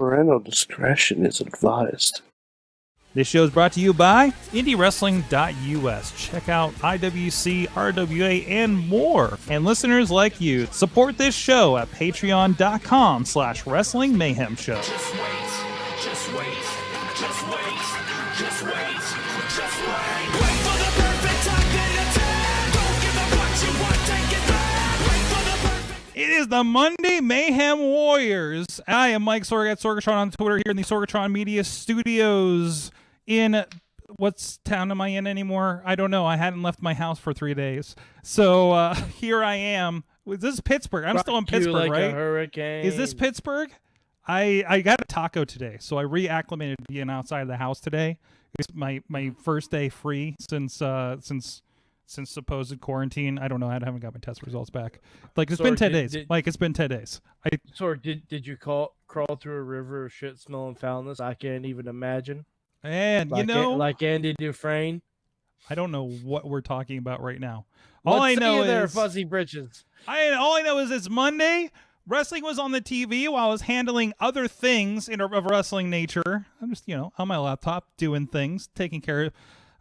Parental discretion is advised. This show is brought to you by IndieWrestling.us. Check out IWC, RWA, and more. And listeners like you, support this show at Patreon.com/Wrestling Mayhem Show. Just wait, just wait, just wait, just wait, just wait. Wait for the perfect time, then attack. Don't give up what you want, take it back. Wait for the perfect... It is the Monday Mayhem Warriors. I am Mike Sorg at Sorgatron on Twitter here in the Sorgatron Media Studios in... What town am I in anymore? I don't know. I hadn't left my house for 3 days. So here I am. This is Pittsburgh. I'm still in Pittsburgh, like right? A hurricane. Is this Pittsburgh? I got a taco today, so I reacclimated to being outside of the house today. It's my first day free since supposed quarantine. I don't know. I haven't got my test results back. Like it's been 10 days. Like it's been 10 days. Sorg, did you crawl through a river of shit, smell, and foulness? I can't even imagine. And like like Andy Dufresne. I don't know what we're talking about right now. All I know is there, fuzzy britches. All I know is it's Monday. Wrestling was on the TV while I was handling other things of wrestling nature. I'm just, on my laptop doing things, taking care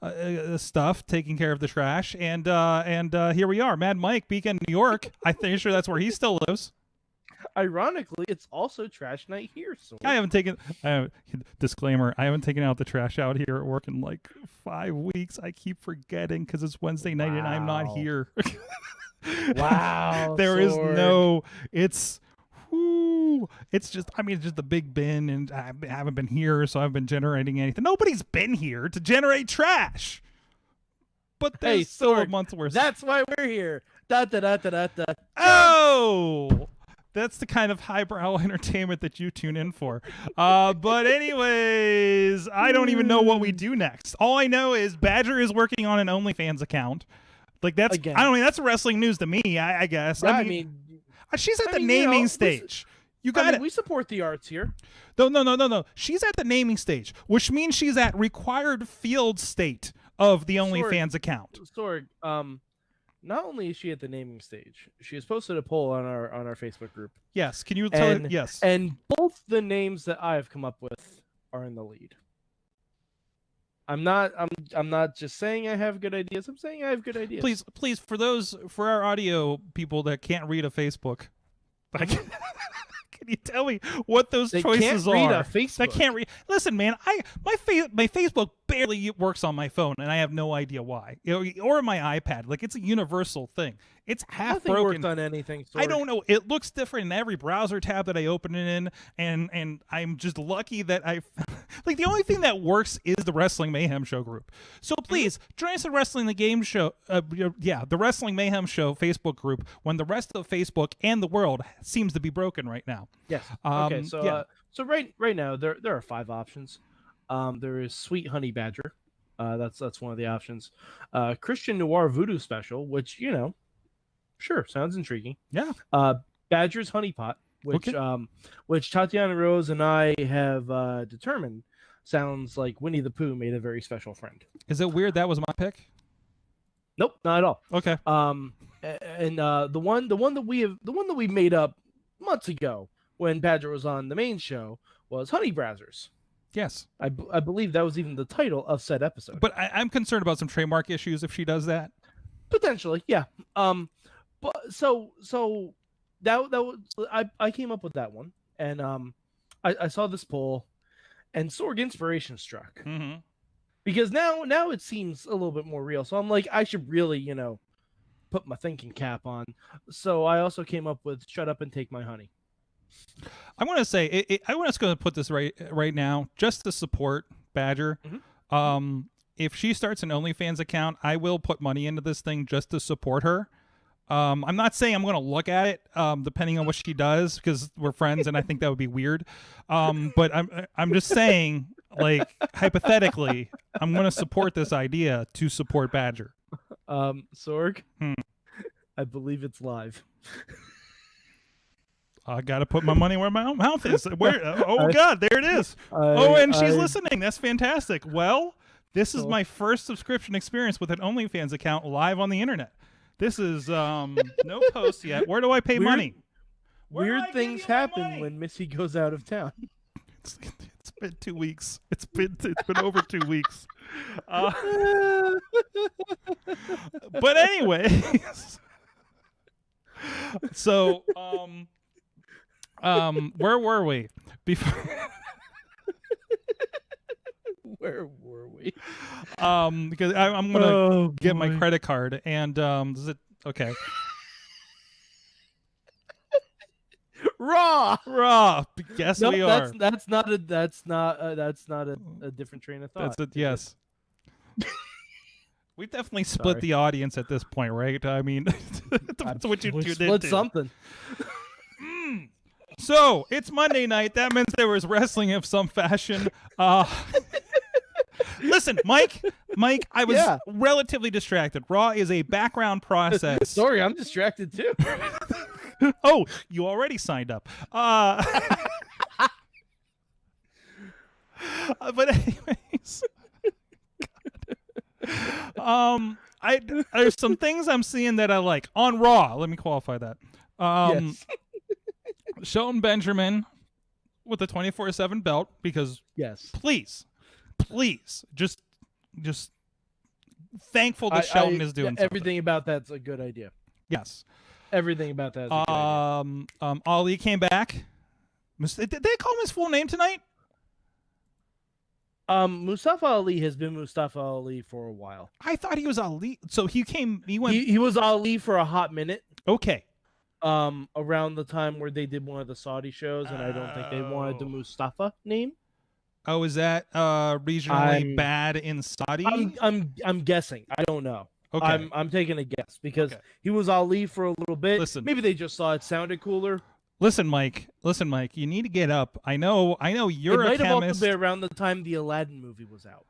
of stuff, taking care of the trash, and here we are. Mad Mike, Beacon, New York. I'm pretty sure that's where he still lives. Ironically, it's also trash night here. So disclaimer, I haven't taken out the trash out here at work in like 5 weeks. I keep forgetting because it's Wednesday night and I'm not here. Wow. There is no, it's just, it's just the big bin, and I haven't been here, so I've been generating anything. Nobody's been here to generate trash. But there's still a month's worth. That's why we're here. Da, da, da, da, da, da. Oh! That's the kind of highbrow entertainment that you tune in for. But anyways, I don't even know what we do next. All I know is Badger is working on an OnlyFans account. Like that's, Again. That's wrestling news to me, I guess. Yeah, I mean, she's at the naming stage. You got it. We support the arts here. No. She's at the naming stage, which means she's at required field state of the OnlyFans account. Sorg, not only is she at the naming stage, she has posted a poll on our Facebook group. Yes. Can you tell her? Yes. And both the names that I have come up with are in the lead. I'm not just saying I have good ideas. I'm saying I have good ideas. Please, for our audio people that can't read a Facebook, can you tell me what those choices are? Read a Facebook. I can't read. Listen, man, my Facebook barely works on my phone, and I have no idea why. Or my iPad. Like it's a universal thing. It's half Nothing broken. Works on anything. Sorg. I don't know. It looks different in every browser tab that I open it in, and I'm just lucky that like the only thing that works is the Wrestling Mayhem Show group. So please join us at Wrestling the Game Show. The Wrestling Mayhem Show Facebook group. When the rest of Facebook and the world seems to be broken right now. Yes. Okay. So so right now there are 5 options. There is Sweet Honey Badger. That's one of the options. Christian Noir Voodoo Special, which sure, sounds intriguing. Yeah. Badger's Honeypot, which Tatiana Rose and I have determined sounds like Winnie the Pooh made a very special friend. Is it weird that was my pick? Nope, not at all. Okay. And the one that we made up months ago when Badger was on the main show was Honey Brazzers. Yes. I believe that was even the title of said episode. But I'm concerned about some trademark issues if she does that. Potentially, yeah. But so that was I came up with that one, and I saw this poll, and Sorg inspiration struck. Mm-hmm. Because now it seems a little bit more real. So I'm like, I should really put my thinking cap on. So I also came up with "Shut Up and Take My Honey." I want to say I want to put this right now just to support Badger. Mm-hmm. If she starts an OnlyFans account, I will put money into this thing just to support her. I'm not saying I'm going to look at it, depending on what she does, because we're friends, and I think that would be weird. But I'm just saying, like, hypothetically, I'm going to support this idea to support Badger. Sorg, I believe it's live. I got to put my money where my mouth is. God, there it is. And she's listening. That's fantastic. Well, this is my first subscription experience with an OnlyFans account live on the internet. This is no post yet. Where do I pay money? Weird things happen when Missy goes out of town. It's been 2 weeks. It's been over 2 weeks. But anyways, so where were we before? Where were we? Because I'm gonna get my credit card and is it okay? Raw. Yes, Nope, we are. That's not a different train of thought. Yes. We definitely split the audience at this point, right? I mean, that's what you tuned split into. something. So it's Monday night. That means there was wrestling of some fashion. Listen, Mike, I was relatively distracted. Raw is a background process. Sorry, I'm distracted too. Oh, you already signed up. But anyways, there's some things I'm seeing that I like on Raw. Let me qualify that. Yes. Shelton Benjamin with the 24/7 belt because please, just thankful that Shelton is doing everything something. about that's a good idea. Yes. Everything about that is a good idea. Ali came back. Did they call him his full name tonight? Mustafa Ali has been Mustafa Ali for a while. I thought he was Ali. So he went. He was Ali for a hot minute. Okay. Around the time where they did one of the Saudi shows, and I don't think they wanted the Mustafa name. Oh, is that regionally bad in Saudi? I'm guessing. I don't know. Okay. I'm taking a guess because he was Ali for a little bit. Listen. Maybe they just saw it sounded cooler. Listen, Mike. You need to get up. I know. You're a chemist. It might have also been around the time the Aladdin movie was out.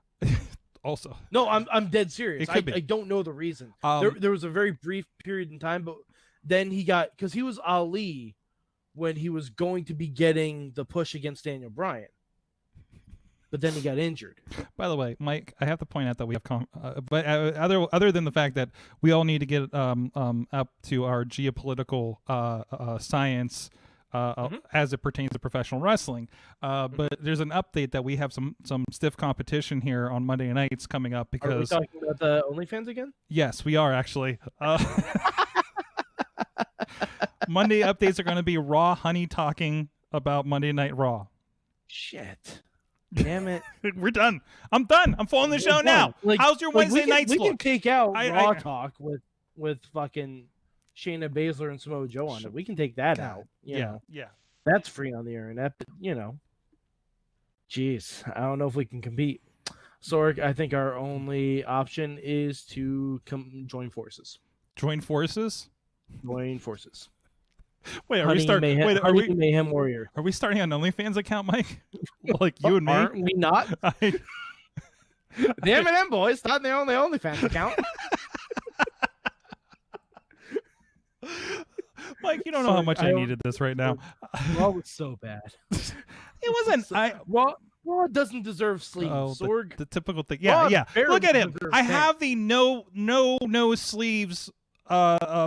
Also. No, I'm dead serious. It could be. I don't know the reason. There was a very brief period in time, but then because he was Ali when he was going to be getting the push against Daniel Bryan. But then he got injured. By the way, Mike, I have to point out that we have, but other than the fact that we all need to get up to our geopolitical science as it pertains to professional wrestling. But there's an update that we have some stiff competition here on Monday nights coming up because. Are we talking about the OnlyFans again? Yes, we are actually. Monday updates are going to be Raw Honey talking about Monday Night Raw. Shit. Damn it. We're done. I'm done. I'm following the show now. How's your Wednesday nights look? We can take out Raw I talk with fucking Shayna Baszler and Samoa Joe on it. We can take that out. You know. That's free on the internet, but jeez, I don't know if we can compete. Sorg, I think our only option is to join forces. Join forces? Join forces. Wait, are we starting? Mayhem, wait, are we Mayhem Warrior? Are we starting an OnlyFans account, Mike? Like you and me? Aren't we not? The M&M boys starting their only OnlyFans account. Mike, you don't know how much I needed this right now. Raw was so bad. It wasn't. Raw doesn't deserve sleeves. Sorg. The typical thing. Yeah. Look at him. I have the no sleeves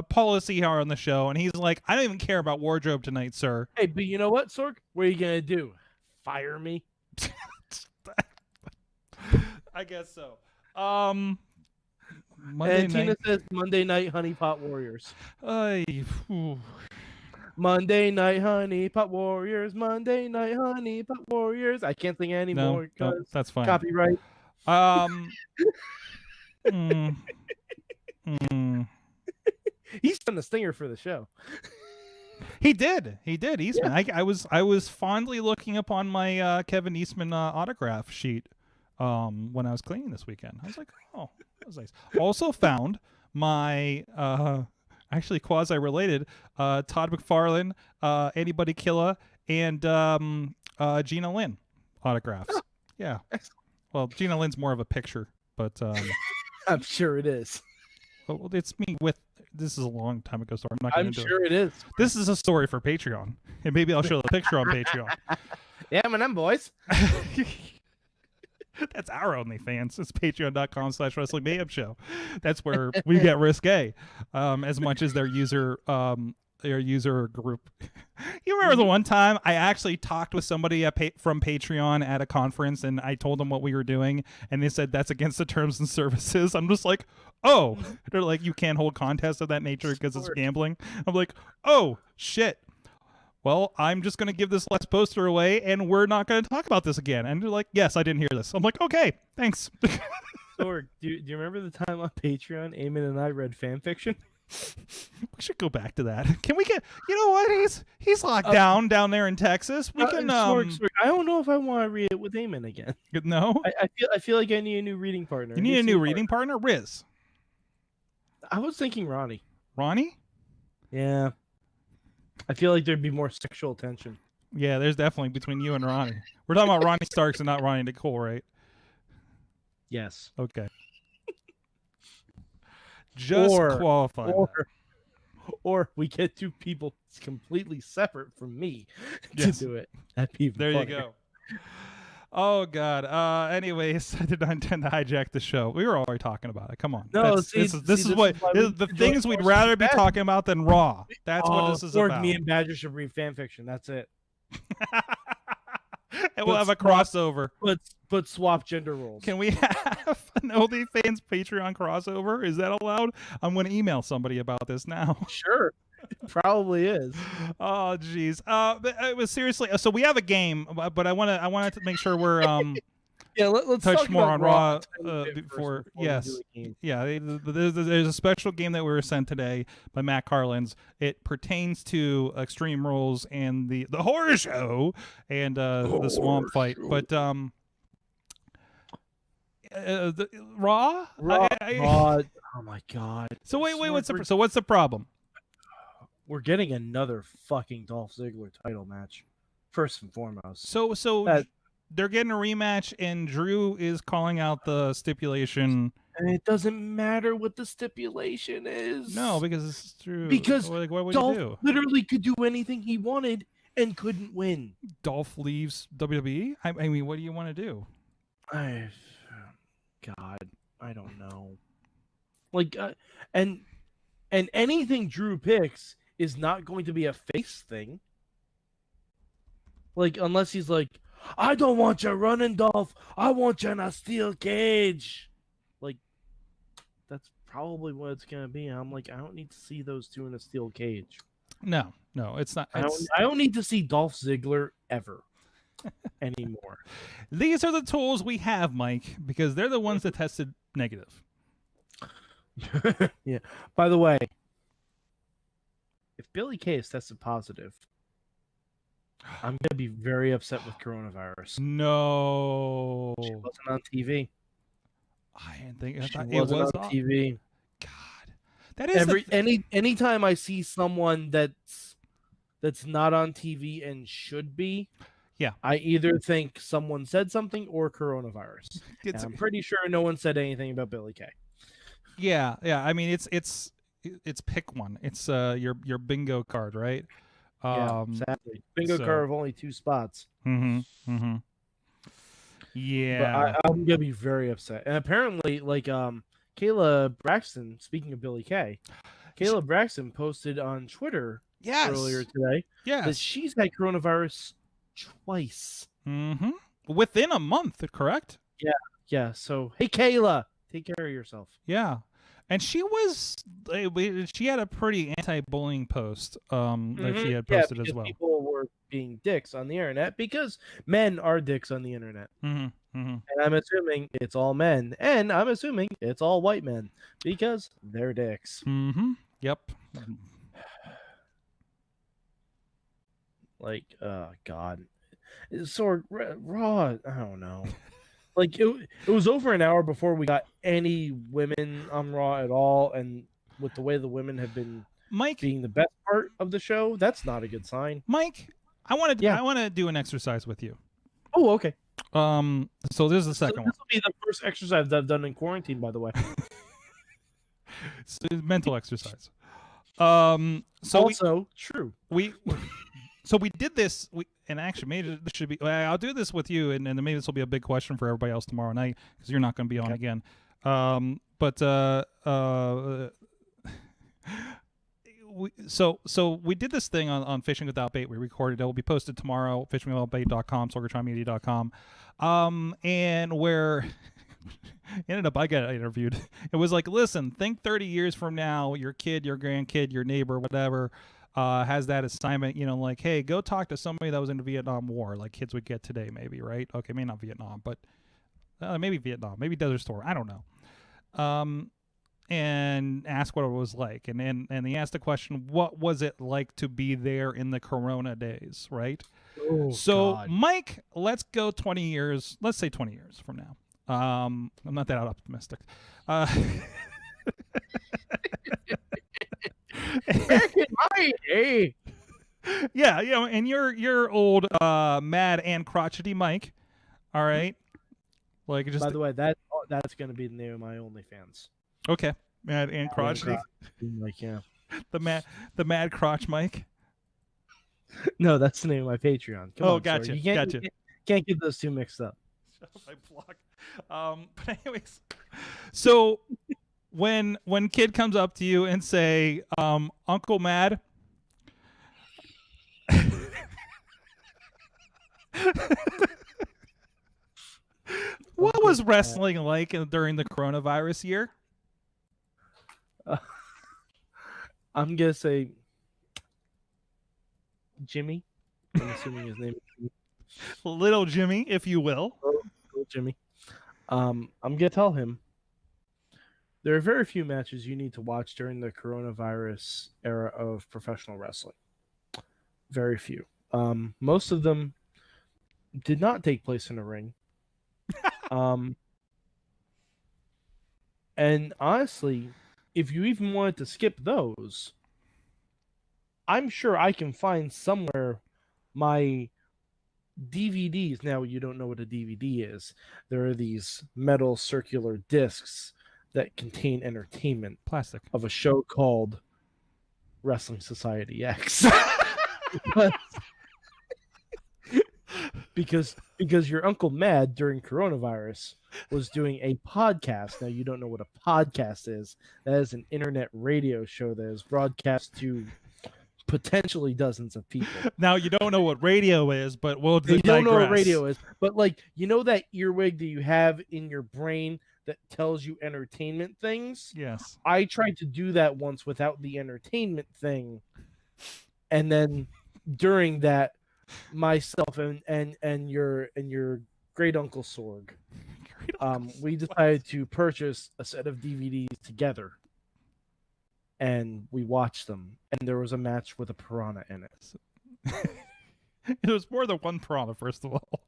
policy here on the show, and he's like, I don't even care about wardrobe tonight, sir. Hey, but you know what, Sorg? What are you gonna do? Fire me? I guess so. Tina says Monday Night Honey Pot Warriors. Monday Night Honey Pot Warriors. Monday Night Honey Pot Warriors. I can't sing anymore. No, that's fine. Copyright. He's done the stinger for the show. He did. Eastman. Yeah. I was fondly looking upon my Kevin Eastman autograph sheet when I was cleaning this weekend. I was like, oh, that was nice. Also found my actually quasi-related Todd McFarlane, Anybody Killa, and Gina Lynn autographs. Oh. Yeah. Well, Gina Lynn's more of a picture, but I'm sure it is. Well, it's me with. This is a long time ago, so I'm sure it is. This is a story for Patreon, and maybe I'll show the picture on Patreon. Yeah, M&M boys. That's our OnlyFans. It's patreon.com/Wrestling Mayhem Show. That's where we get risque, as much as their user your user or group. You remember the one time I actually talked with somebody from Patreon at a conference, and I told them what we were doing, and they said that's against the terms and services. I'm just like, oh, they're like, you can't hold contests of that nature because it's gambling. I'm like, oh shit. Well, I'm just going to give this Let's Poster away, and we're not going to talk about this again. And they're like, yes, I didn't hear this. I'm like, okay, thanks. Or do you remember the time on Patreon, Eamon and I read fan fiction? We should go back to that. Can we get? You know what? He's locked down there in Texas. We can. Sorg, I don't know if I want to read it with Eamon again. No. I feel like I need a new reading partner. You need a new reading partner, Riz. I was thinking Ronnie. Ronnie? Yeah. I feel like there'd be more sexual tension. Yeah, there's definitely between you and Ronnie. We're talking about Ronnie Starks and not Ronnie Nicole, right? Yes. Okay. Just qualify. Or we get two people completely separate from me to do it. That'd be there funny. you go. Oh God. Anyways, I did not intend to hijack the show. We were already talking about it. Come on. No, this is the things we'd rather be talking about than Raw. That's what this is about. Me and Badger should read fan fiction. That's it. And we'll have a crossover. But swap gender roles. Can we have an OnlyFans Patreon crossover? Is that allowed? I'm going to email somebody about this now. Sure. Probably is. Oh, geez. But it was seriously. So we have a game, but I wanted to make sure we're yeah. Let's touch talk more about on Raw before yes. Yeah. There's a special game that we were sent today by Matt Carlins. It pertains to Extreme Rules and the horror show and the swamp fight. But the Raw. Raw. Oh my God. So wait. What's the problem? We're getting another fucking Dolph Ziggler title match, first and foremost. So they're getting a rematch, and Drew is calling out the stipulation. And it doesn't matter what the stipulation is. No, because it's true. Because what would Dolph he do? literally could do anything he wanted and couldn't win. Dolph leaves WWE? I mean, what do you want to do? God, I don't know. Like, and anything Drew picks is not going to be a face thing. Like, unless he's like, I don't want you running, Dolph. I want you in a steel cage. Like, that's probably what it's going to be. I'm like, I don't need to see those two in a steel cage. No, it's not. I don't need to see Dolph Ziggler ever anymore. These are the tools we have, Mike, because they're the ones that tested negative. Yeah. By the way, if Billie Kay is tested positive, I'm going to be very upset with coronavirus. No. She wasn't on TV. I didn't think It was on TV. God. That is anytime I see someone that's not on TV and should be, yeah, I either think someone said something or coronavirus. And I'm pretty sure no one said anything about Billie Kay. Yeah. I mean, it's pick one. It's your bingo card, right? Yeah, exactly. Bingo card of only 2 spots. Mm-hmm. Yeah. But I'm gonna be very upset. And apparently, like Kayla Braxton, speaking of Billie Kay, Kayla Braxton posted on Twitter earlier today that she's had coronavirus twice. Mm-hmm. Within a month, correct? Yeah. So hey Kayla, take care of yourself. Yeah. And she had a pretty anti-bullying post that she had posted as well. People were being dicks on the internet because men are dicks on the internet. Mm-hmm. And I'm assuming it's all men. And I'm assuming it's all white men because they're dicks. Mm-hmm. Yep. Like, God. So Raw, I don't know. Like, it was over an hour before we got any women on Raw at all, and with the way the women have been being the best part of the show, that's not a good sign. Mike, I want to do an exercise with you. Oh, okay. So this is the second one. This will be the first exercise that I've done in quarantine, by the way. It's mental exercise. True. So we did this. And actually, maybe this should be. I'll do this with you, and maybe this will be a big question for everybody else tomorrow night because you're not going to be on again. But we did this thing on Fishing Without Bait. We recorded it. It will be posted tomorrow. FishingWithoutBait.com, SorgatronMedia.com. And where ended up I got interviewed. It was like, listen, think 30 years from now, your kid, your grandkid, your neighbor, whatever, has that assignment, like, hey, go talk to somebody that was in the Vietnam War, like kids would get today, maybe, right? Okay, maybe not Vietnam, but maybe Vietnam, maybe Desert Storm, I don't know. And ask what it was like, and he asked the question, what was it like to be there in the Corona days, right? So God. Mike, let's go 20 years, let's say 20 years from now. I'm not that optimistic. Back in my day. Yeah, and you're old, mad and crotchety Mike. All right. Like, just by the way, that's going to be the name of my OnlyFans. Okay, mad and crotchety. Like, yeah, the mad crotch Mike. No, that's the name of my Patreon. Come on, gotcha. Sorry. Gotcha. You can't get those two mixed up. Shut up, my block. But anyways, so when kid comes up to you and say, Uncle Mad, what was wrestling like during the coronavirus year? I'm gonna say Jimmy. I'm assuming his name is Little Jimmy, if you will. Little Jimmy. I'm gonna tell him there are very few matches you need to watch during the coronavirus era of professional wrestling. Very few. Most of them did not take place in a ring. And honestly, if you even wanted to skip those, I'm sure I can find somewhere my DVDs. Now, you don't know what a DVD is. There are these metal circular discs that contain entertainment. Plastic. Of a show called Wrestling Society X. Because your Uncle Mad during coronavirus was doing a podcast. Now, you don't know what a podcast is. That is an internet radio show that is broadcast to potentially dozens of people. Now, you don't know what radio is, but we'll digress. You don't know what radio is, but like, you know that earwig that you have in your brain that tells you entertainment things? Yes. I tried to do that once without the entertainment thing. And then during that, myself and your great uncle Sorg, we decided to purchase a set of DVDs together, and we watched them. And there was a match with a piranha in it. It was more than one piranha, first of all.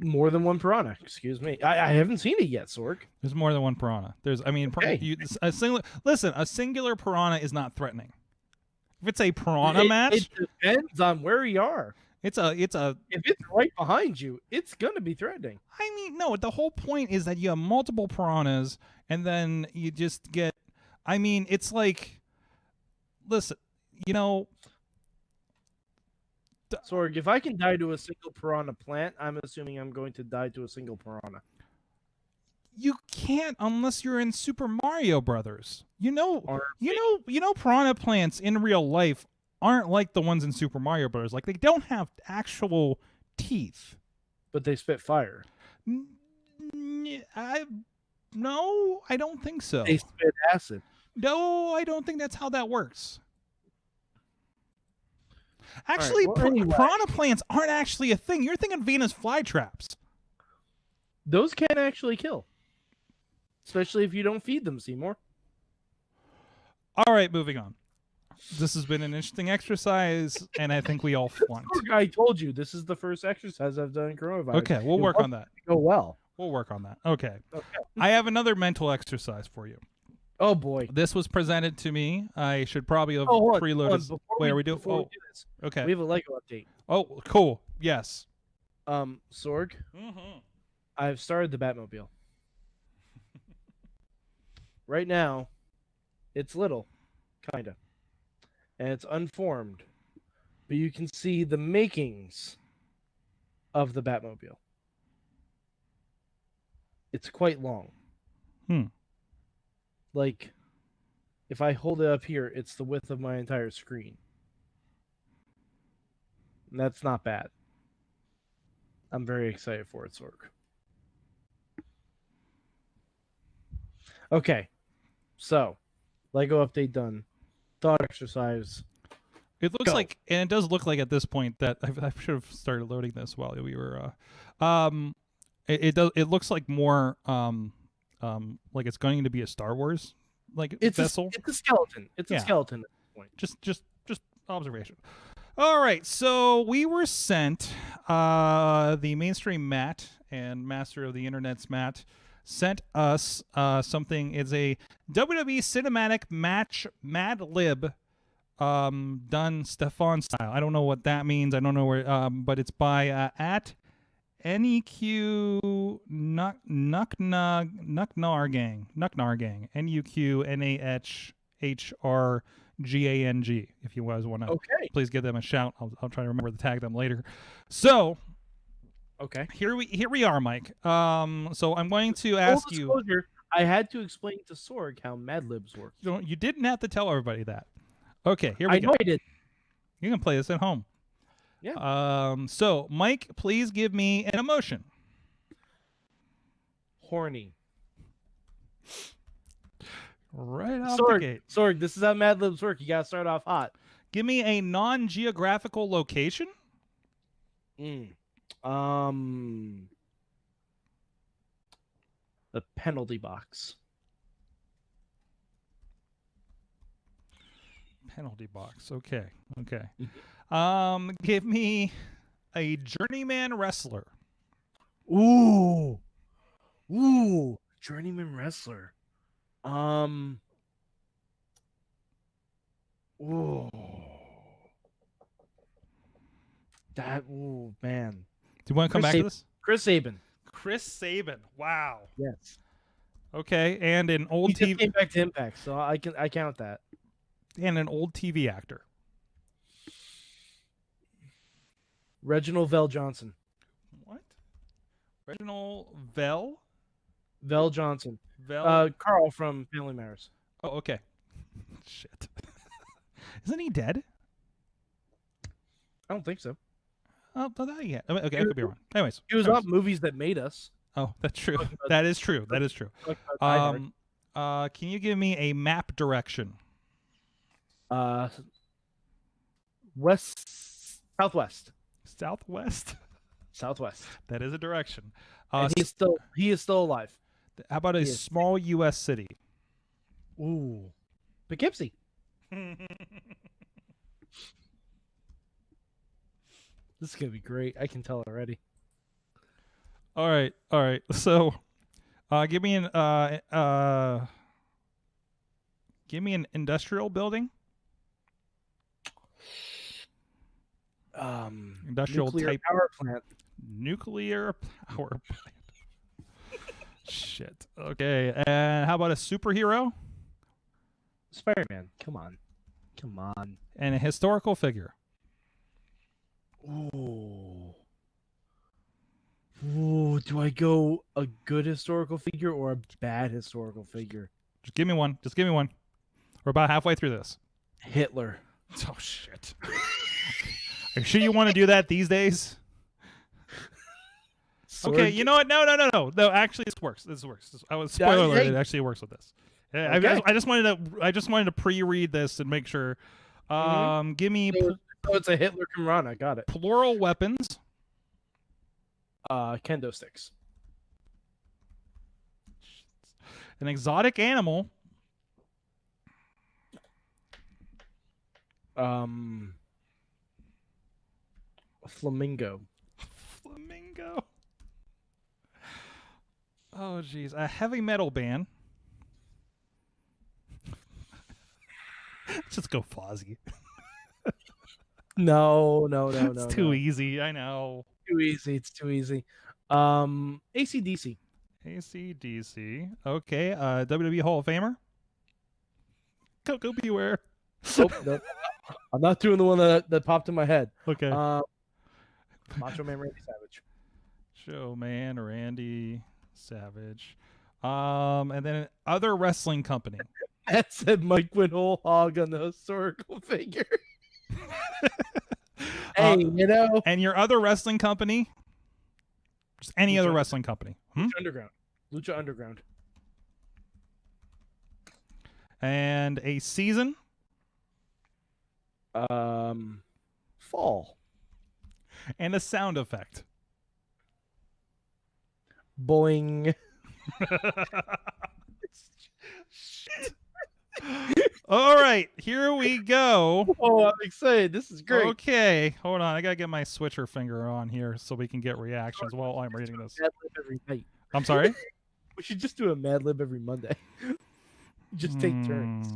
More than one piranha. Excuse me. I haven't seen it yet, Sorg. There's more than one piranha. Okay. A singular piranha is not threatening. If it's a piranha match, it depends on where you are. It's a. If it's right behind you, it's gonna be threatening. I mean, no. The whole point is that you have multiple piranhas, and then you just get. I mean, it's like, listen, Sorg, if I can die to a single piranha plant, I'm assuming I'm going to die to a single piranha. You can't unless you're in Super Mario Brothers. Piranha plants in real life aren't like the ones in Super Mario Brothers. Like, they don't have actual teeth. But they spit fire. No, I don't think so. They spit acid. No, I don't think that's how that works. Actually, anyway. piranha plants aren't actually a thing. You're thinking Venus flytraps. Those can actually kill. Especially if you don't feed them, Seymour. All right, moving on. This has been an interesting exercise, and I think we all flunked. I told you, this is the first exercise I've done in coronavirus. Okay, we'll work on that. Go well. We'll work on that. Okay. I have another mental exercise for you. Oh, boy. This was presented to me. I should probably have preloaded. Wait, we do this. Okay. We have a Lego update. Oh, cool. Yes. Sorg, I've started the Batmobile. Right now, it's little, kind of. And it's unformed. But you can see the makings of the Batmobile. It's quite long. Like, If I hold it up here, it's the width of my entire screen. And that's not bad. I'm very excited for it, Sorg. Okay. So, Lego update done. Thought exercise. It looks Go. like, and it does look like at this point that I should have started loading this while we were. It does. It looks like more like it's going to be a Star Wars like vessel. It's a skeleton. It's Yeah. a skeleton at this point. Just observation. All right, so we were sent the mainstream Matt and master of the internet's Matt sent us something. It's a WWE cinematic match Mad Lib done Stefan style. I don't know what that means. I don't know where but it's by at NEQ Nucknar Gang. NUQNAHHRGANG. If you guys want to please give them a shout. I'll try to remember to tag them later. So Okay. here we are, Mike. So I'm going to ask Full you. disclosure, I had to explain to Sorg how Mad Libs works. You didn't have to tell everybody that. Okay, here we I go. know I did. You can play this at home. Yeah. So Mike, please give me an emotion. Horny. Right off the gate. Sorg, this is how Mad Libs work. You gotta start off hot. Give me a non-geographical location. The penalty box. Penalty box. Okay. Give me a journeyman wrestler. Ooh, journeyman wrestler. Ooh, that. Ooh, man. Do you want to come back to this? Chris Sabin. Chris Sabin. Wow. Yes. Okay, and an old He just TV came back to Impact, so I count that. and an old TV actor. Reginald Vell Johnson. What? Reginald Vell? Vell Johnson. Vell. Carl from Family Matters. Oh, okay. Shit. Isn't he dead? I don't think so. Oh, not yet. I mean, okay, I could be wrong. Anyways, He was on Movies That Made Us. Oh, that's true. That is true. That is true. Can you give me a map direction? Southwest. Southwest. That is a direction. And he is still alive. How about a small U.S. city? Ooh, Poughkeepsie. This is gonna be great. I can tell already. All right. So, give me an industrial building. Industrial Nuclear type power plant. Nuclear power plant. Shit. Okay. And how about a superhero Spider-Man. Come on. and a historical figure? Ooh. Do I go a good historical figure or a bad historical figure? Just give me one. We're about halfway through this. Hitler. Oh shit. Are you sure you want to do that these days? Okay, you know what? No. Actually, this works. I was spoiler alert. It actually works with this. Okay. I just wanted to pre-read this and make sure. Give me So it's a Hitler Kamrana. Got it. plural weapons. Kendo sticks. An exotic animal. A flamingo. Flamingo. Oh jeez, a heavy metal band. Just go Fozzy. No. It's too easy. I know. It's too easy. AC/DC. AC/DC. Okay. WWE Hall of Famer. Coco Beware. Nope. I'm not doing the one that popped in my head. Okay. Macho Man Randy Savage. Showman Randy Savage. And then other wrestling company. Matt said Mike went whole hog on the historical figure. Hey, you know. And your other wrestling company? Just any other wrestling company. Lucha Underground. Lucha Underground. And a season? Fall. And a sound effect. Boing. All right, here we go. Oh, I'm excited. This is great. Okay, hold on. I gotta get my switcher finger on here so we can get reactions while I'm reading this. Mad Lib every night. I'm sorry? We should just do a Mad Lib every Monday. Just take turns.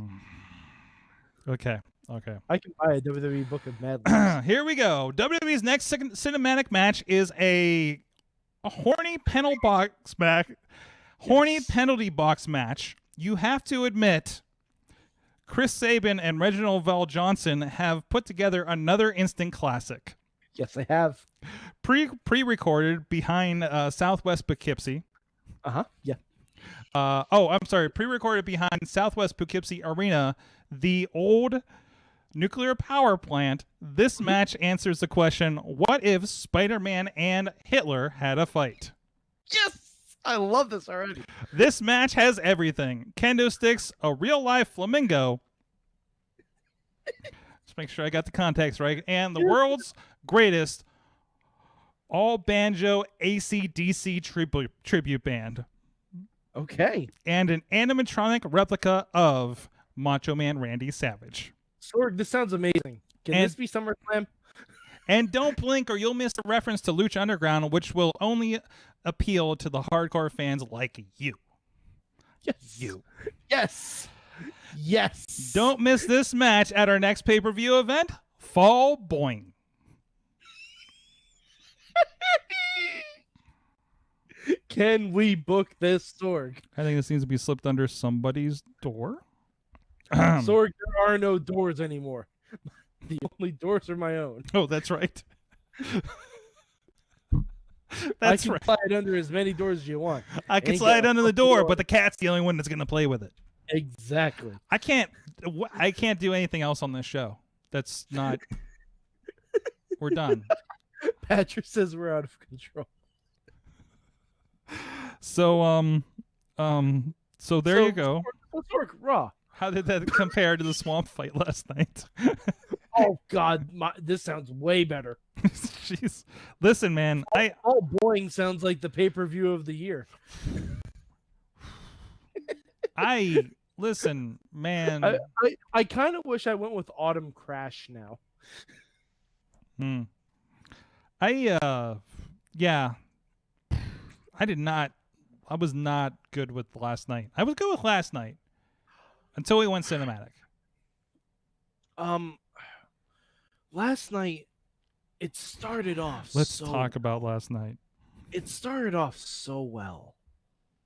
Okay. I can buy a WWE book of Mad Libs. Here we go. WWE's next cinematic match is a horny penalty box match. Horny penalty box match. You have to admit, Chris Sabin and Reginald Val Johnson have put together another instant classic. Yes, I have. Pre-recorded behind Southwest Poughkeepsie. Yeah. I'm sorry. Pre-recorded behind Southwest Poughkeepsie Arena, the old nuclear power plant. This match answers the question: what if Spider-Man and Hitler had a fight? Yes! I love this already. This match has everything: kendo sticks, a real-life flamingo. Just make sure I got the context right. And the world's greatest all-banjo AC/DC tribute band. Okay. And an animatronic replica of Macho Man Randy Savage. Sorg, this sounds amazing. Can this be SummerSlam? And don't blink or you'll miss the reference to Lucha Underground, which will only appeal to the hardcore fans like you. Yes. You. Yes. Yes. Don't miss this match at our next pay-per-view event, Fall Boing. Can we book this, Sorg? I think this needs to be slipped under somebody's door. Sorg, there are no doors anymore. The only doors are my own. Oh, that's right. I can slide under as many doors as you want. I can slide under the door, but the cat's the only one that's going to play with it. Exactly. I can't do anything else on this show. That's not. We're done. Patrick says we're out of control. So so there you go. Let's work Raw. How did that compare to the swamp fight last night? Oh God, this sounds way better. Jeez, listen, man. All Boing sounds like the pay-per-view of the year. Listen, man. I kind of wish I went with Autumn Crash now. Yeah. I was not good with last night. I was good with last night until we went cinematic. Last night it started off. Let's talk about last night. It started off so well.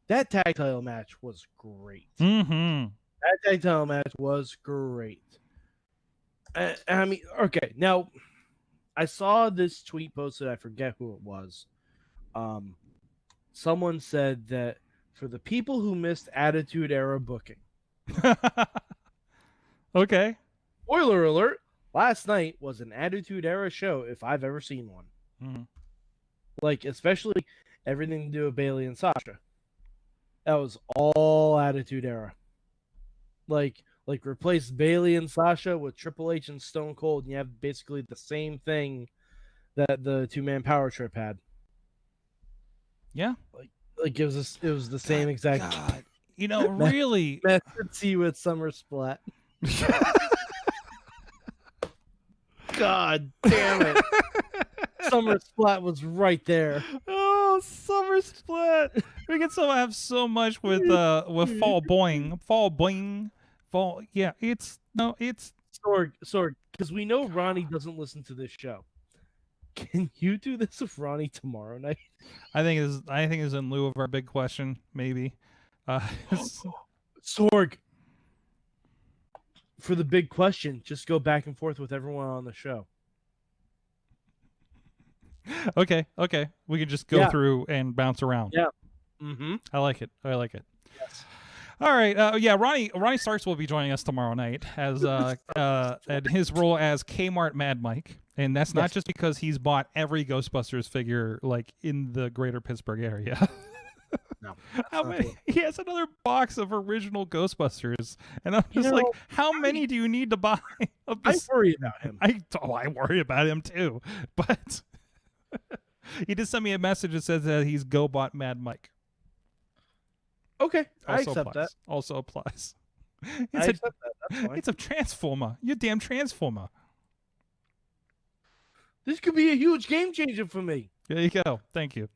That tag title match was great. Mm-hmm. That tag title match was great. I mean, okay, now I saw this tweet posted. I forget who it was. Someone said that for the people who missed Attitude Era booking. Okay. Spoiler alert. Last night was an Attitude Era show if I've ever seen one. Mm-hmm. Like, especially everything to do with Bayley and Sasha. That was all Attitude Era. Like replace Bayley and Sasha with Triple H and Stone Cold, and you have basically the same thing that the two-man power trip had. Yeah. Like it was the same exact. God. You know, really. Method C with Summer Splat. God damn it. Summer Splat was right there. Oh, Summer Splat. We can still have so much with Fall Boing. Fall Boing. Fall. Yeah, it's Sorg, because we know Ronnie doesn't listen to this show. Can you do this with Ronnie tomorrow night? I think it's in lieu of our big question, maybe. Sorg. For the big question, just go back and forth with everyone on the show. Okay. We can just go through and bounce around. Yeah. Mm-hmm. I like it. Yes. All right. Yeah, Ronnie Starks will be joining us tomorrow night as at his role as Kmart Mad Mike, and that's not just because he's bought every Ghostbusters figure like in the greater Pittsburgh area. No, how many? He has another box of original Ghostbusters, and I'm just like, how many do you need to buy? Of this? I worry about him. I worry about him too, but he did send me a message that says that he's GoBot Mad Mike. Okay, I Also accept applies. that. Also applies. I It's accept that. That's fine. It's a transformer. You damn transformer. This could be a huge game changer for me. There you go. Thank you.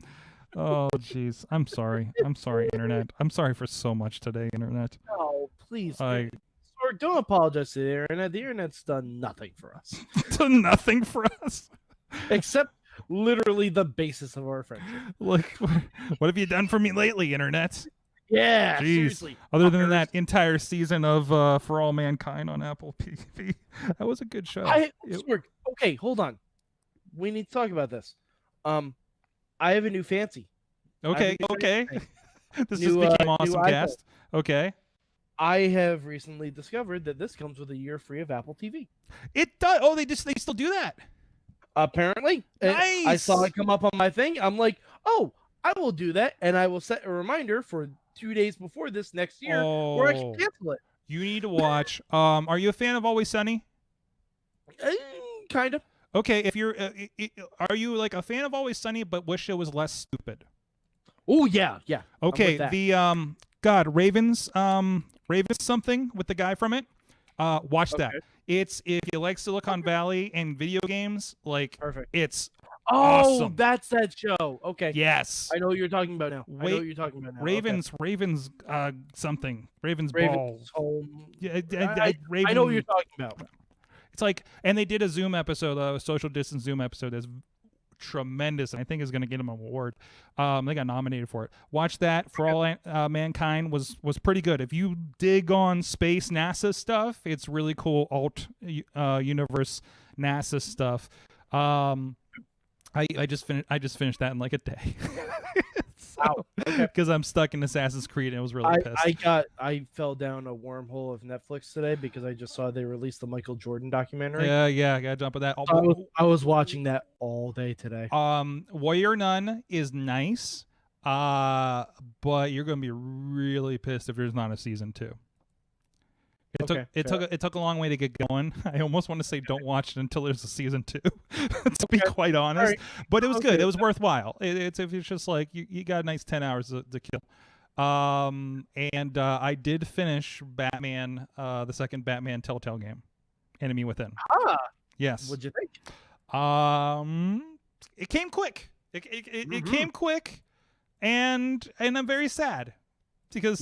Oh, jeez. I'm sorry. I'm sorry, Internet. I'm sorry for so much today, Internet. No, please. I Sorg, don't apologize to the internet. The internet's done nothing for us. done nothing for us. Except literally the basis of our friendship. Look, what have you done for me lately, Internet? Yeah, Jeez. seriously. Other than fuckers. that entire season of For All Mankind on Apple TV, that was a good show. Sorg, okay, hold on. We need to talk about this. I have a new fancy. Okay. This New, just became new awesome iPhone. cast. Okay. I have recently discovered that this comes with a year free of Apple TV. It does. Oh, they still do that. Apparently, I Nice. saw it come up on my thing. I'm like, oh, I will do that, and I will set a reminder for 2 days before this next year, where I can Oh. cancel it. You need to watch. Are you a fan of Always Sunny? Kind of. Okay, if you're, are you like a fan of Always Sunny, but wish it was less stupid? Oh yeah. I'm Okay, with that. the Ravens something with the guy from it. Watch that. Okay. It's if you like Silicon Valley and video games, like Perfect. it's Oh, awesome. that's that show. Okay. yes. I know what you're talking about now. I know Wait, what you're talking about now. Ravens something. Ravens Okay. ball. Ravens home. Yeah, I know what you're Raven- talking about. It's like, and they did a Zoom episode, a social distance Zoom episode that's tremendous, and I think is going to get them an award. They got nominated for it. Watch that. For All Mankind was pretty good. If you dig on space NASA stuff, it's really cool alt universe NASA stuff. I just finished that in like a day. Wow. Okay. Because I'm stuck in Assassin's Creed and I was really pissed. I fell down a wormhole of Netflix today because I just saw they released the Michael Jordan documentary. Yeah, gotta jump with that. I was watching that all day today. Warrior Nun is nice, but you're gonna be really pissed if there's not a season 2. It took a long way to get going. I almost want to say don't watch it until there's a season 2, to be quite honest. Right. But it was good. It was worthwhile. It's if it's just like you got a nice 10 hours to kill. And I did finish Batman, the second Batman Telltale game, Enemy Within. Ah, Yes. what'd you think? It came quick. It came quick, and I'm very sad because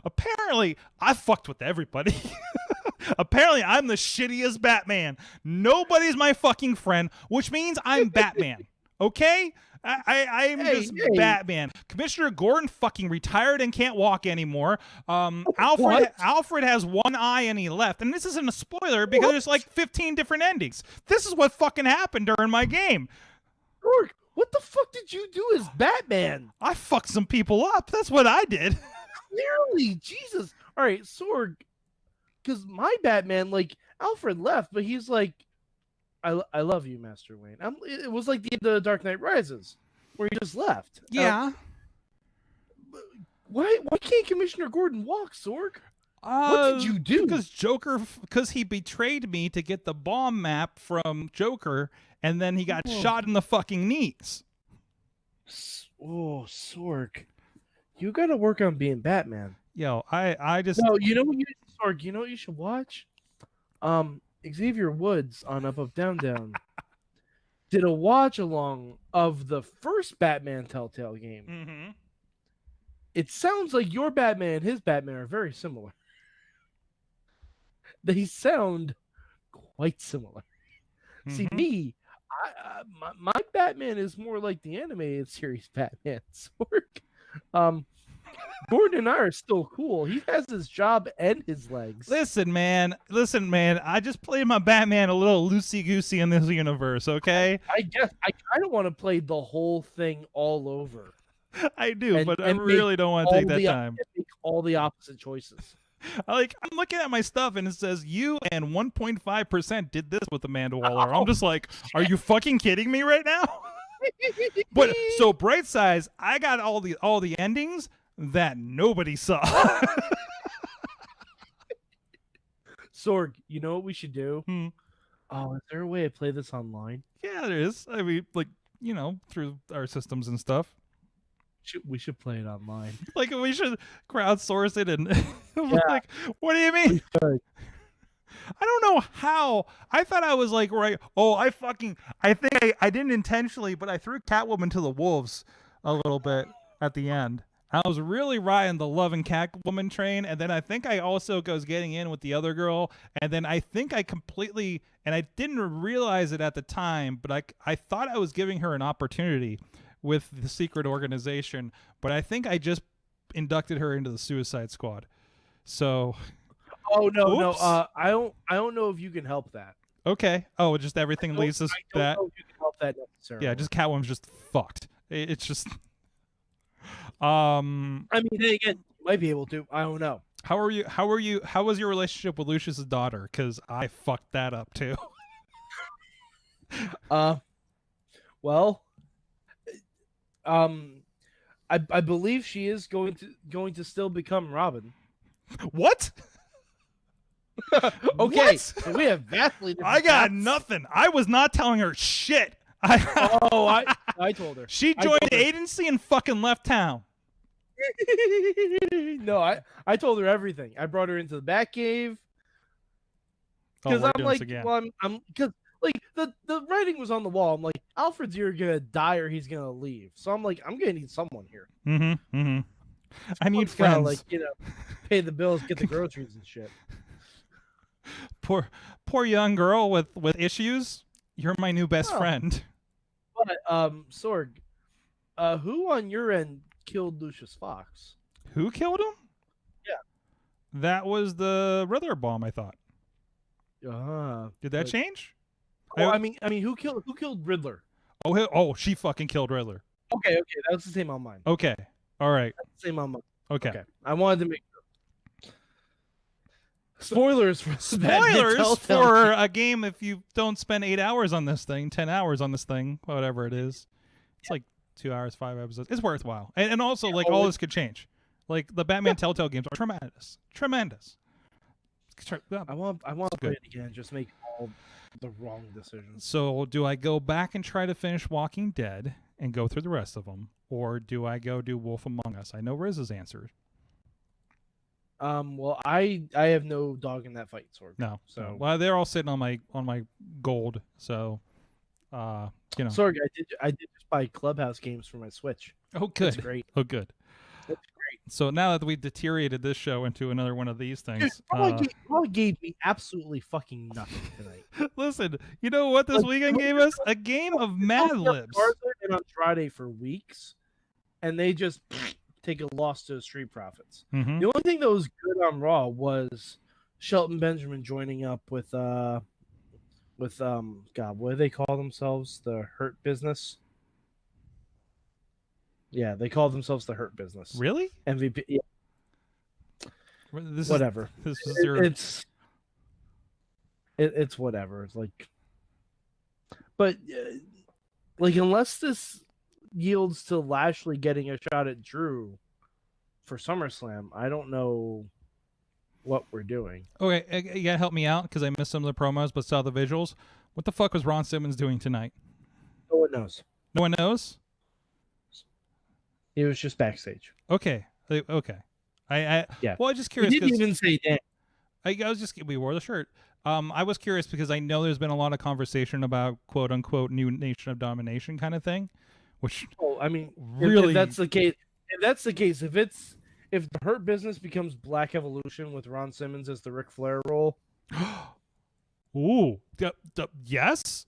apparently I fucked with everybody. Apparently I'm the shittiest Batman. Nobody's my fucking friend, which means I'm Batman. Okay? I'm just Batman. Commissioner Gordon fucking retired and can't walk anymore. Alfred has one eye and he left. And this isn't a spoiler because there's like 15 different endings. This is what fucking happened during my game. Sorg, what the fuck did you do as Batman? I fucked some people up. That's what I did. Clearly, Jesus. All right, Sorg, because my Batman, like, Alfred left, but he's like, I love you, Master Wayne. It was like the Dark Knight Rises, where he just left. Yeah. Why can't Commissioner Gordon walk, Sorg? What did you do? Because he betrayed me to get the bomb map from Joker, and then he got shot in the fucking knees. Oh, Sorg, you got to work on being Batman. Yo, I just No, you know what Sorg? You know what you should watch? Xavier Woods on Up Up Down Down did a watch along of the first Batman Telltale game. Mm-hmm. It sounds like your Batman and his Batman are very similar. They sound quite similar. See, me, my Batman is more like the animated series Batman. Sorg. Gordon and I are still cool. He has his job and his legs. Listen, man. I just played my Batman a little loosey-goosey in this universe, okay? I guess I kind of want to play the whole thing all over. I do, but I and really don't want to take that time. Make all the opposite choices. I'm looking at my stuff and it says you and 1.5% did this with Amanda Waller. I'm just like, are you fucking kidding me right now? But so Bright Sides, I got all the endings that nobody saw. Sorg, you know what we should do? Oh, is there a way to play this online? Yeah, there is. I mean, through our systems and stuff. We should play it online. Like, we should crowdsource it and like, what do you mean? I don't know how. I thought I was like, right. Oh, I think I didn't intentionally, but I threw Catwoman to the wolves a little bit at the end. I was really riding the Love and Catwoman train, and then I think I also was getting in with the other girl, and then I think I completely, and I didn't realize it at the time, but I thought I was giving her an opportunity with the secret organization, but I think I just inducted her into the Suicide Squad. So, oh no, oops. no, I don't know if you can help that. Okay. Oh, just everything leads us I don't that. know if you can help that necessarily. Yeah, just Catwoman's just fucked. It's just. I mean, then again, you might be able to. I don't know. How are you? How was your relationship with Lucius's daughter? Because I fucked that up too. Well, I believe she is going to still become Robin. What? Okay, What? so we have vastly different I got paths. nothing. I was not telling her shit. I told her. She I joined told the her. agency and fucking left town. No, I told her everything. I brought her into the Batcave Oh, because we're I'm doing like, this again. well, I'm because like the writing was on the wall. I'm like, Alfred's either gonna die or he's gonna leave. So I'm like, I'm gonna need someone here. Mm-hmm. Mm-hmm. I need Someone's gotta, friends. like, pay the bills, get the groceries and shit. Poor young girl with issues. You're my new best Well, friend. But Sorg, who on your end killed Lucius Fox? Who killed him? Yeah. That was the Riddler bomb, I thought. Did that but- change? Oh, I mean, who killed Riddler? Oh, she fucking killed Riddler. Okay, that was the same on mine. Okay. All right. That's the same on mine. Okay. Okay, I wanted to make sure. Spoilers for the Batman Spoilers Telltale for a game if you don't spend 8 hours on this thing, 10 hours on this thing, whatever it is. It's like 2 hours, 5 episodes. It's worthwhile. And also, like, all this could change. Like, the Batman Telltale games are tremendous. Tremendous. I want to play good. it again. Just make all the wrong decisions. So, do I go back and try to finish Walking Dead and go through the rest of them? Or do I go do Wolf Among Us? I know Riz's answer. Well, I have no dog in that fight, Sorg. No. So Well, they're all sitting on my gold. So, Sorg, I did just buy Clubhouse games for my Switch. Oh, good. That's great. Oh, good. That's great. So now that we've deteriorated this show into another one of these things, Probably gave me absolutely fucking nothing tonight. listen, you know what this Like, weekend gave us? A game of Mad Libs. Tarzan and Andrade for weeks, and they just take a loss to the Street Profits. Mhm. The only thing that was good on Raw was Shelton Benjamin joining up with God, what do they call themselves? The Hurt Business. Yeah, they call themselves the Hurt Business. Really? MVP. Yeah, This whatever. This is your. It's whatever. It's like, but like unless this yields to Lashley getting a shot at Drew for SummerSlam, I don't know what we're doing. Okay, you gotta help me out because I missed some of the promos but saw the visuals. What the fuck was Ron Simmons doing tonight? No one knows. No one knows. He was just backstage. Okay. Okay. Yeah. Well, I'm just He curious didn't because even say damn. I was just we wore the shirt. I was curious because I know there's been a lot of conversation about quote unquote new Nation of Domination kind of thing, which Oh, I mean, really if that's the case, if the Hurt Business becomes Black Evolution with Ron Simmons as the Ric Flair role, ooh, yes.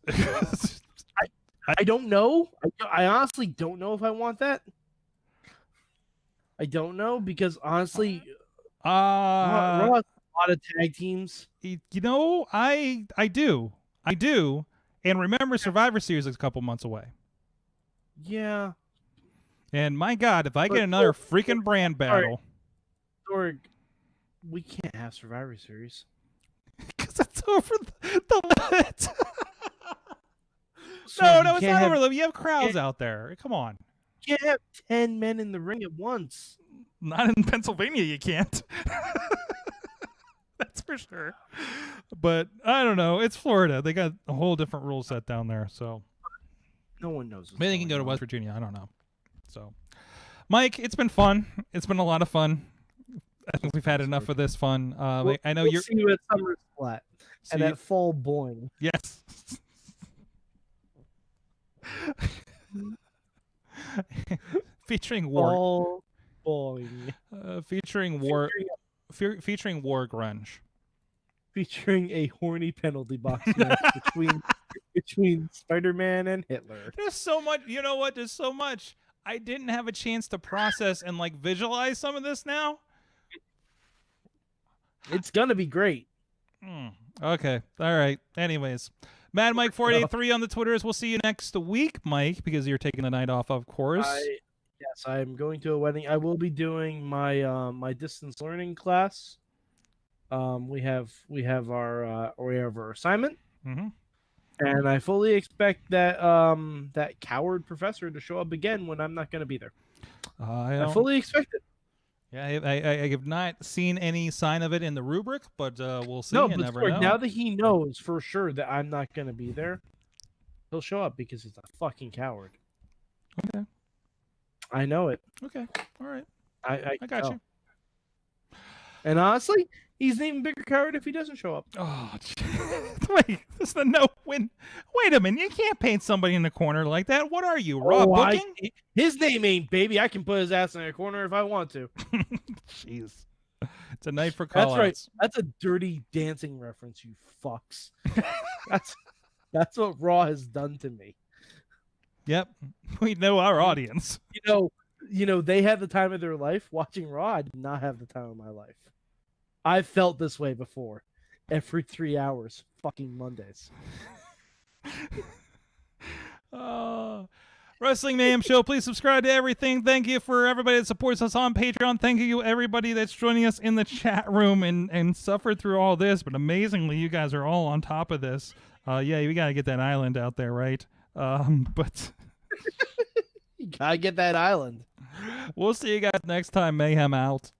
I don't know. I honestly don't know if I want that. I don't know because honestly, Raw has a lot of tag teams. You know, I do, and remember, Survivor Series is a couple months away. Yeah. And my God, if I get another freaking brand battle, Sorg, we can't have Survivor Series. Because that's over the limit. Sorg, no, you it's can't not have- over the limit. You have crowds out there. Come on. You can't have 10 men in the ring at once. Not in Pennsylvania, you can't. That's for sure. But I don't know. It's Florida. They got a whole different rule set down there. So No one knows. maybe they can go to West Virginia. I don't know. So, Mike, it's been fun. It's been a lot of fun. I think we've had enough of this fun. I know you're. See you at Summer Splat and you- at Fall Boing. Yes. Featuring war. Fall Boing. Featuring war. Featuring war grunge. Featuring a horny penalty box match between Spider-Man and Hitler. There's so much. You know what? There's so much. I didn't have a chance to process and like visualize some of this now. It's gonna be great. Okay. All right. Anyways, Mad Mike 483 on the Twitters. We'll see you next week, Mike, because you're taking the night off, of course. Yes, I'm going to a wedding. I will be doing my my distance learning class. We have our assignment, and I fully expect that that coward professor to show up again when I'm not going to be there. I fully expect it. Yeah, I have not seen any sign of it in the rubric, but we'll see. No, You but never Sorg, know. now that he knows for sure that I'm not going to be there, he'll show up because he's a fucking coward. Okay. I know it. Okay. All right. I got tell. you. And honestly, he's an even bigger coward if he doesn't show up. Oh, wait. This is the no win. Wait a minute. You can't paint somebody in the corner like that. What are you, Raw booking? His name ain't Baby. I can put his ass in a corner if I want to. Jeez. It's a night for call That's right. That's a Dirty Dancing reference, you fucks. that's what Raw has done to me. Yep. We know our audience. You know, they had the time of their life watching Raw. I did not have the time of my life. I've felt this way before. Every 3 hours, fucking Mondays. Wrestling Mayhem Show. Please subscribe to everything. Thank you for everybody that supports us on Patreon. Thank you everybody that's joining us in the chat room and suffered through all this. But amazingly, you guys are all on top of this. Yeah, we got to get that island out there, right? But You gotta get that island. we'll see you guys next time. Mayhem out.